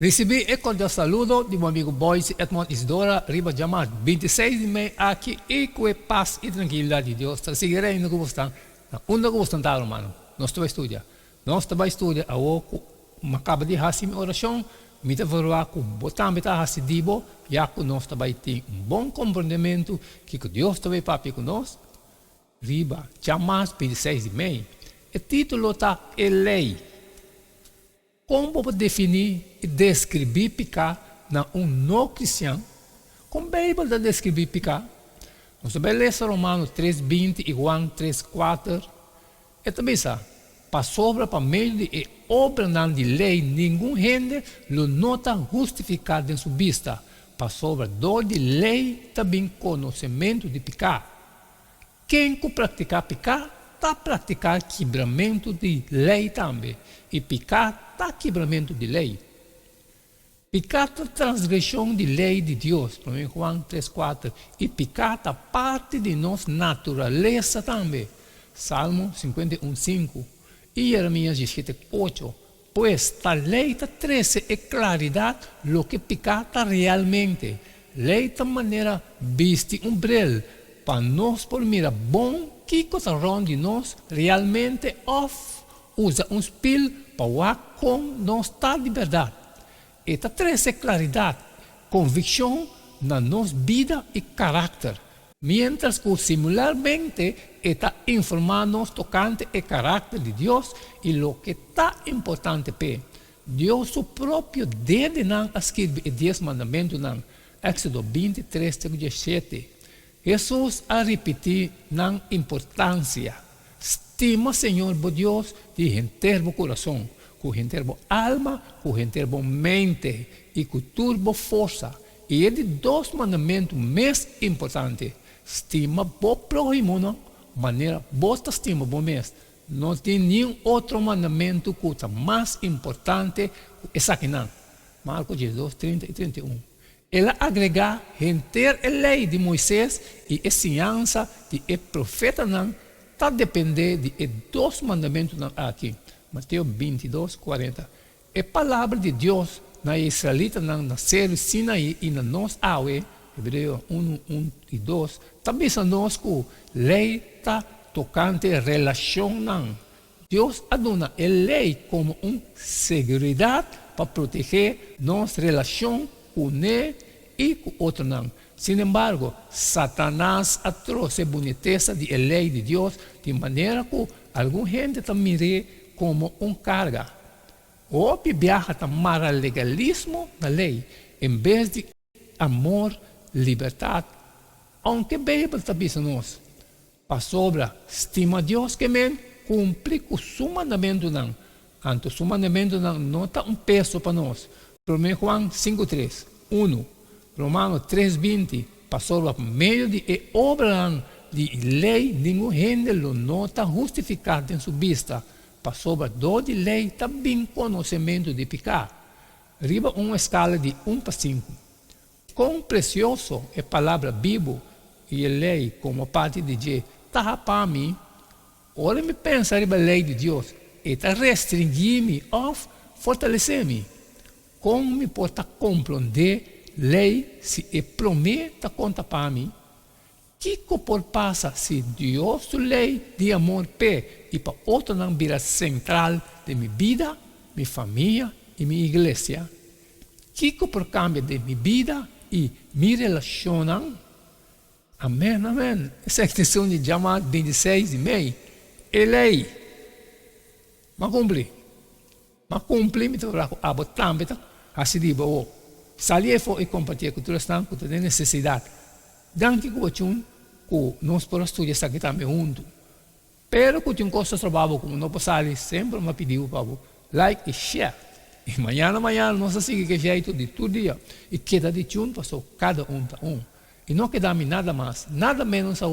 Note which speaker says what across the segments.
Speaker 1: Recebi el cordial saludo de mi amigo Boyce Edmond Isidora Riba Jamal, 26 de maio aqui e com paz e tranquilidade de Deus. Seguirei no que gostam, onde gostam, hermano. Nós estamos estudando. Nós estamos estudando a oco, uma acaba de fazer minha oração, me te verá com botar me tá hasidibo, já que nós estamos tendo bom compreendimento que Deus também papi com nós. Riba Jamal, 26 de maio. O título está lei. Como vou definir e descrever pecado na não cristão? Como a Bíblia descreve pecado? Nós vamos ler Romanos 3:20 e João 3:4. E também está, para sobre para meio de obra de lei, nenhum gente lo nota justificado em sua vista. Para sobre do de lei também conhecimento de pecado. Quem que pratica pecado, está praticando quebramento de lei também. E pecado está quebramento de lei. Pecado é transgressão de lei de Deus. 1 João 3:4. E pecado é parte de nossa natureza também. Salmo 51:5. E Jeremias 17:8. Pois tal lei está 13 é claridade lo que pecado está realmente. Lei de maneira viste brilho para nós por mirar bom que coisa de nós realmente usa espelho para com nossa de verdade. Esta traz claridade, convicção na nossa vida e caráter. Mientras que similarmente está informando tocante o caráter de Deus e o que está importante para Deus, o próprio desde não escreve os 10 mandamentos em Éxodo 23:17. Jesus a repetir na importância. Estima, Senhor, por Deus, de inteiro coração, com inteiro alma, com inteiro mente e com turbo força. E é de 2 mandamentos mais importantes. Estima por próximo, não? Maneira, você estima por mês. Não tem nenhum outro mandamento que é mais importante que esse aqui, não. Marcos 12, 30 e 31. Ela agrega inteira a lei de Moisés e a ciência de profeta, não? Está dependendo de 2 mandamentos aqui. Mateus 22:40. A palavra de Deus na israelita nasceram Sinaí e na nossa água, Hebreu 1 e 2, também nós que lei está tocante a relação. Deus adona a lei como uma segurança para proteger nossa relação com ele e com outro. Sin embargo, Satanás trouxe a boniteza da lei de Deus de maneira que alguma gente também mire como carga. Ou viaja para o legalismo da lei, em vez de amor, liberdade. Aunque a Bíblia está dizendo nós, para sobre, estima Deus que cumpre com o seu mandamento. Anto o seu mandamento não está peso para nós. 1 João 5:3. 1. Romanos 3:20, passou por meio de obra de lei, nenhum gente lo nota justificado em sua vista. Passou por de lei, também conhecimento de pecado. Riba uma escala de 1 para 5. Quão precioso é a palavra Bíblia e a lei como parte de Deus. Está para mim. Ora me pensa riba a lei de Deus. E está restringir-me ou fortalecer-me. Como me pode compreender lei se é prometa conta para mim? Que por passa se Deus lei de amor pé e para outro não vira central de minha vida, minha família e minha igreja? Que por cambia de minha vida e me relacionam? Amém, amém. Essa é a extensão de Jamal 26 de maio. É lei. Mas cumpri, me torna a botar, assim de boa. Salir fora e compartilhar cultura estão com toda necessidade. Danke que nós podemos estudar isso aqui também junto. Pero que tem coisas trabalho como não passar sempre me pediu para like e share. E amanhã nós seguimos que jeito de todo dia e queda de junto para cada tá E não queda-me nada mais, nada menos a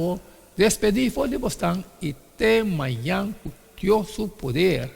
Speaker 1: despedir fora de bastante e até amanhã com Deus poder.